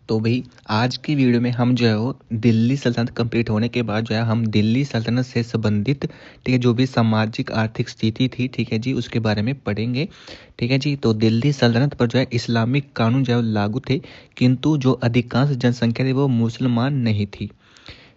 तो भाई आज की वीडियो में हम जो है वो दिल्ली सल्तनत कंप्लीट होने के बाद जो है हम दिल्ली सल्तनत से संबंधित ठीक है जो भी सामाजिक आर्थिक स्थिति थी ठीक है जी उसके बारे में पढ़ेंगे। ठीक है जी। तो दिल्ली सल्तनत पर जो है इस्लामिक कानून जो है लागू थे, किंतु जो अधिकांश जनसंख्या थी वो मुसलमान नहीं थी।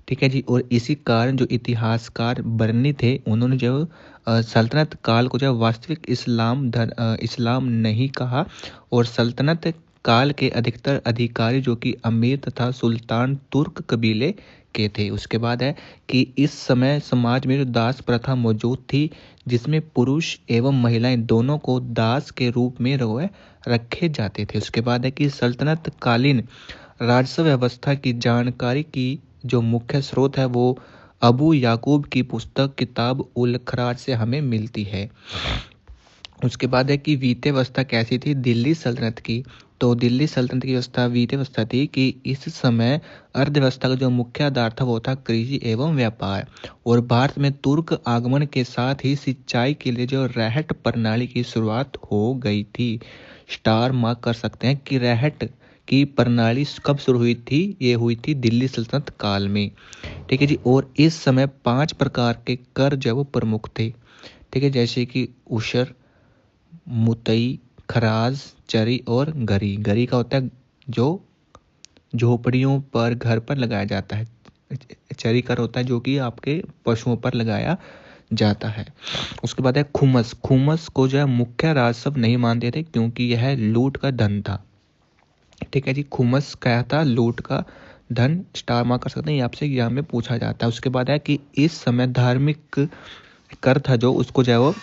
ठीक है जी। और इसी कारण जो इतिहासकार बर्नी थे उन्होंने जो सल्तनत काल को जो वास्तविक इस्लाम नहीं कहा। और सल्तनत काल के अधिकतर अधिकारी जो कि अमीर तथा सुल्तान तुर्क कबीले के थे। उसके बाद है कि इस समय समाज में जो दास प्रथा मौजूद थी, जिसमें पुरुष एवं महिलाएं दोनों को दास के रूप में रखे जाते थे। उसके बाद है कि सल्तनत कालीन राजस्व व्यवस्था की जानकारी की जो मुख्य स्रोत है वो अबू याकूब की पुस्तक किताब उल खराज से हमें मिलती है। उसके बाद है कि वित्तीय व्यवस्था कैसी थी दिल्ली सल्तनत की। तो दिल्ली सल्तनत की व्यवस्था वित्तीय व्यवस्था थी कि इस समय अर्थव्यवस्था का जो मुख्य आधार था वो था कृषि एवं व्यापार। और भारत में तुर्क आगमन के साथ ही सिंचाई के लिए जो रहट प्रणाली की शुरुआत हो गई थी। स्टार मार्क कर सकते हैं कि रहट की प्रणाली कब शुरू हुई थी, ये हुई थी दिल्ली सल्तनत काल में। ठीक है जी। और इस समय 5 प्रकार के कर जो वो प्रमुख थे। ठीक है, जैसे कि उशर, मुतई, खराज, चरी और गरी। गरी का होता है जो झोपड़ियों पर घर पर लगाया जाता है। चरी कर होता है जो कि आपके पशुओं पर लगाया जाता है। उसके बाद है खुमस। खुमस को जो है मुख्य राजस्व नहीं मानते थे क्योंकि यह लूट का धन था। ठीक है जी। खुमस क्या था? लूट का धन। स्टार मार्क कर सकते हैं, ये आपसे एग्जाम में पूछा जाता है। उसके बाद है कि इस समय धार्मिक कर था जो उसको जो है वो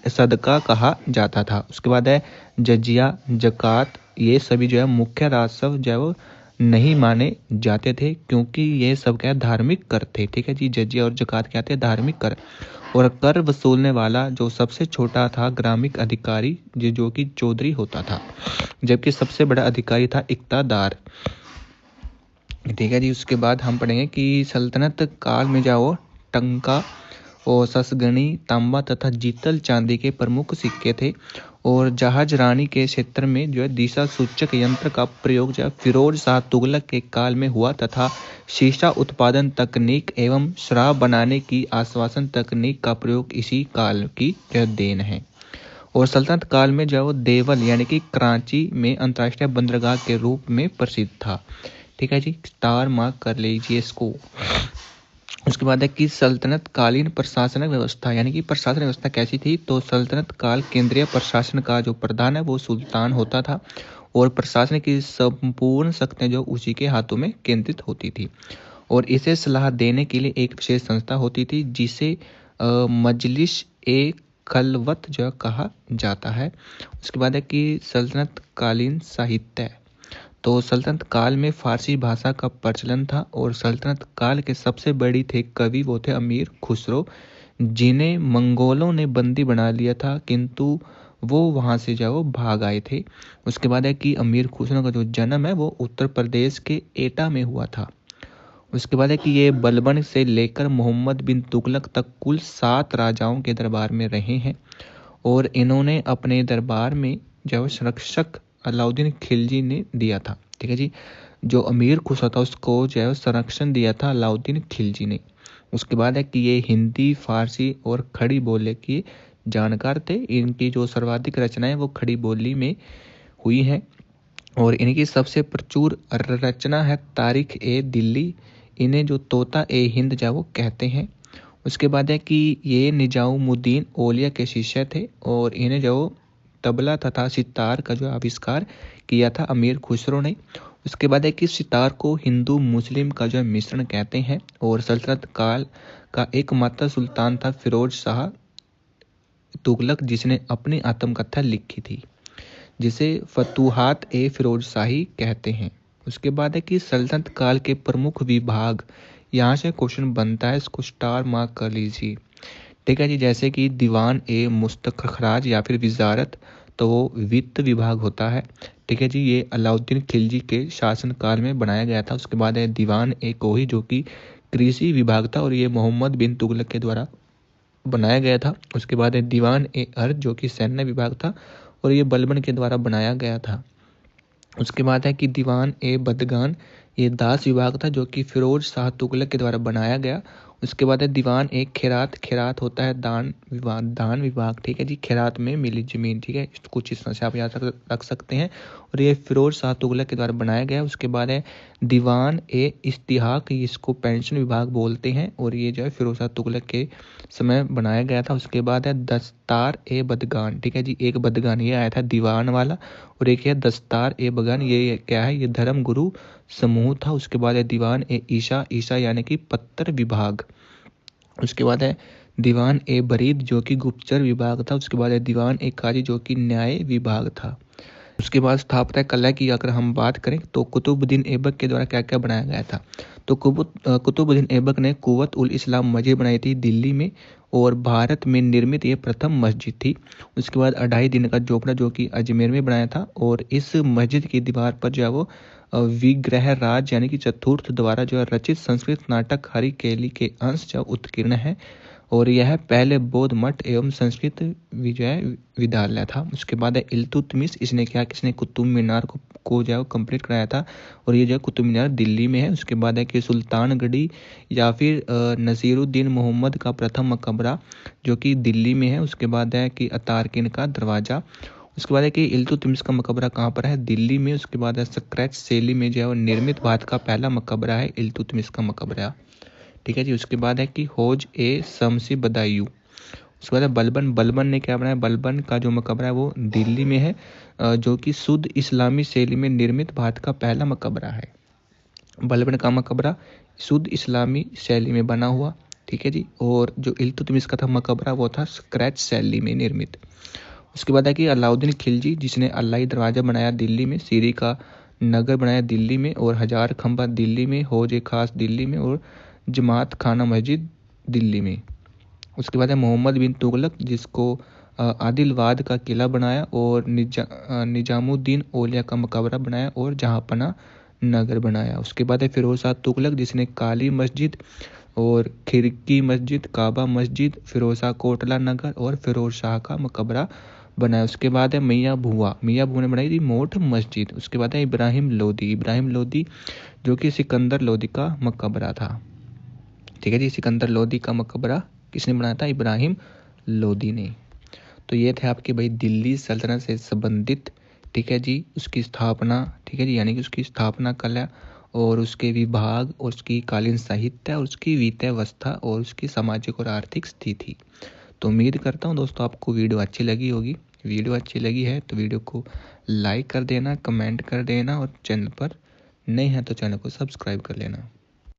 सदका कहा जाता था। उसके बाद है जजिया, जकात, ये सभी जो है मुख्य राजस्व जो है वो नहीं माने जाते थे क्योंकि ये सब क्या धार्मिक कर थे। ठीक है जी। जजिया और जकात क्या थे? धार्मिक कर। और कर वसूलने वाला जो सबसे छोटा था ग्रामीण अधिकारी जो कि चौधरी होता था, जबकि सबसे बड़ा अधिकारी था इक्तादार। ठीक है जी। उसके बाद हम पढ़ेंगे कि सल्तनत काल में जाओ टंका और ससगनी, तांबा तथा जीतल चांदी के प्रमुख सिक्के थे। और जहाज रानी के क्षेत्र में जो है दिशा सूचक यंत्र का प्रयोग जो है फिरोज शाह तुगलक के काल में हुआ तथा शीशा उत्पादन तकनीक एवं शराब बनाने की आश्वासन तकनीक का प्रयोग इसी काल की जो देन है। और सल्तनत काल में जो देवल यानी कि कराची में अंतर्राष्ट्रीय बंदरगाह के रूप में प्रसिद्ध था। ठीक है जी। स्टार मार्क कर लीजिए इसको। उसके बाद है कि सल्तनत कालीन प्रशासनिक व्यवस्था यानी कि प्रशासन व्यवस्था कैसी थी। तो सल्तनत काल केंद्रीय प्रशासन का जो प्रधान है वो सुल्तान होता था और प्रशासन की संपूर्ण शक्तियां जो उसी के हाथों में केंद्रित होती थी। और इसे सलाह देने के लिए एक विशेष संस्था होती थी जिसे मजलिस ए खलवत जो कहा जाता है। उसके बाद है कि सल्तनत कालीन साहित्य। तो सल्तनत काल में फारसी भाषा का प्रचलन था और सल्तनत काल के सबसे बड़ी थे कवि वो थे अमीर खुसरो, जिन्हें मंगोलों ने बंदी बना लिया था किंतु वो वहाँ से जो भाग आए थे। उसके बाद है कि अमीर खुसरो का जो जन्म है वो उत्तर प्रदेश के एटा में हुआ था। उसके बाद है कि ये बलबन से लेकर मोहम्मद बिन तुगलक तक कुल 7 राजाओं के दरबार में रहे हैं। और इन्होंने अपने दरबार में जो संरक्षक अलाउद्दीन खिलजी ने दिया था। ठीक है जी। जो अमीर खुसरो था उसको जो है संरक्षण दिया था अलाउद्दीन खिलजी ने। उसके बाद है कि ये हिंदी, फारसी और खड़ी बोली के जानकार थे। इनकी जो सर्वाधिक रचनाएं वो खड़ी बोली में हुई हैं। और इनकी सबसे प्रचुर रचना है तारीख ए दिल्ली। इन्हें जो तोता ए हिंद जो वो कहते हैं। उसके बाद है कि ये निजामुद्दीन औलिया के शिष्य थे और इन्हें जो तबला तथा सितार का जो आविष्कार किया था अमीर खुसरो ने। उसके बाद है कि सितार को हिंदू मुस्लिम का जो मिश्रण कहते हैं। और सल्तनत काल का एकमात्र सुल्तान था फिरोज शाह तुगलक जिसने अपनी आत्मकथा लिखी थी जिसे फतूहात ए फिरोज शाही कहते हैं। उसके बाद है कि सल्तनत काल के प्रमुख विभाग। यहाँ से क्वेश्चन बनता है, इसको स्टार मार्क कर लीजिए। ठीक है जी। जैसे कि दीवान ए मुस्तखराज या फिर विजारत, तो वो वित्त विभाग होता है। ठीक है जी। ये अलाउद्दीन खिलजी के शासनकाल में बनाया गया था। उसके बाद है दीवान ए कोही जो कि कृषि विभाग था और ये मोहम्मद बिन तुगलक के द्वारा बनाया गया था। उसके बाद है दीवान ए अर्ज जो कि सैन्य विभाग था और ये बलबन के द्वारा बनाया गया था। उसके बाद है कि दीवान ए बदगान, ये दास विभाग था जो कि फिरोज शाह तुगलक के द्वारा बनाया गया। उसके बाद है दीवान ए खैरात, खैरात होता है दान विभाग, ठीक है जी, खैरात में मिली ज़मीन, ठीक है, कुछ इस तरह से आप याद रख सकते हैं। और ये फिरोज शाह तुगलक के द्वारा बनाया गया। उसके बाद है दीवान ए इश्तिहाक, इसको पेंशन विभाग बोलते हैं, और ये जो है फिरोज शाह तुगलक के समय बनाया गया था। उसके बाद है दस्तार ए बदगान, ठीक है जी, एक बदगान ये आया था दीवान वाला, और एक है दस्तार ए बगान, ये क्या है, ये धर्म गुरु समूह था। उसके बाद है दीवान ए ईशा, ईशा यानी कि पत्र विभाग। उसके बाद है दीवान ए बरीद जो कि गुप्तचर विभाग था। उसके बाद है दीवान ए काजी जो कि न्याय विभाग था। उसके बाद स्थापत्य कला की अगर हम बात करें तो कुतुबुद्दीन ऐबक के द्वारा क्या क्या बनाया गया था। तो कुतुबुद्दीन ऐबक ने कुव्वत उल इस्लाम मस्जिद बनाई थी दिल्ली में, और भारत में निर्मित ये प्रथम मस्जिद थी। उसके बाद 2.5 दिन का जोपड़ा जो कि अजमेर में बनाया था, और इस मस्जिद की दीवार पर जो है वो विग्रह राज यानी कि चतुर्थ द्वारा जो है रचित संस्कृत नाटक हरि केली के अंश जो उत्कीर्ण है, और यह पहले बौद्ध मठ एवं संस्कृत विजय विद्यालय था। उसके बाद है इल्तुतमिश, इसने क्या, किसने कुतुब मीनार को जो है कंप्लीट कराया था, और ये जो है कुतुब मीनार दिल्ली में है। उसके बाद है कि सुल्तानगढ़ी या फिर नसीरुद्दीन मोहम्मद का प्रथम मकबरा जो कि दिल्ली में है। उसके बाद है कि अतारकिन का दरवाज़ा। उसके बाद है कि इल्तुतमिश का मकबरा कहाँ पर है, दिल्ली में। उसके बाद है स्क्रैच शैली में जो है वो निर्मित भारत का पहला मकबरा है इल्तुतमिश का मकबरा, ठीक है जी। उसके बाद है कि हौज ए शमसी बदायूं। उसके बाद है बलबन, बलबन ने क्या बनाया, बलबन का जो मकबरा है वो दिल्ली में है, जो कि शुद्ध इस्लामी शैली में निर्मित भारत का पहला मकबरा है। बलबन का मकबरा शुद्ध इस्लामी शैली में बना हुआ, ठीक है जी। और जो इल्तुतमिश का था मकबरा वो था स्क्रैच शैली में निर्मित। उसके बाद है कि अलाउद्दीन खिलजी जिसने अल्लाही दरवाज़ा बनाया दिल्ली में, सीरी का नगर बनाया दिल्ली में, और हजार खंबा दिल्ली में, हौज ए खास दिल्ली में, और जमात खाना मस्जिद दिल्ली में। उसके बाद है मोहम्मद बिन तुगलक जिसको आदिलवाद का किला बनाया, और निजामुद्दीन औलिया का मकबरा बनाया, और जहाँपना नगर बनाया। उसके बाद है फिरोज शाह तुगलक जिसने काली मस्जिद और खिड़की मस्जिद, काबा मस्जिद, फिरोज शाह कोटला नगर और फिरोज शाह का मकबरा बनाया। उसके बाद है मियाँ भुआ, मियाँ भुआ ने बनाई थी मोठ मस्जिद। उसके बाद है इब्राहिम लोदी, इब्राहिम लोदी जो कि सिकंदर लोदी का मकबरा था, ठीक है जी। सिकंदर लोदी का मकबरा किसने बनाया था, इब्राहिम लोदी ने। तो ये थे आपके भाई दिल्ली सल्तनत से संबंधित, ठीक है जी, उसकी स्थापना, ठीक है जी, यानी कि उसकी स्थापना कला और उसके विभाग और उसकी कालीन साहित्य और उसकी वित्तीय अवस्था और उसकी सामाजिक और आर्थिक स्थिति। तो उम्मीद करता हूँ दोस्तों आपको वीडियो अच्छी लगी होगी। वीडियो अच्छी लगी है तो वीडियो को लाइक कर देना, कमेंट कर देना, और चैनल पर नए हैं तो चैनल को सब्सक्राइब कर लेना।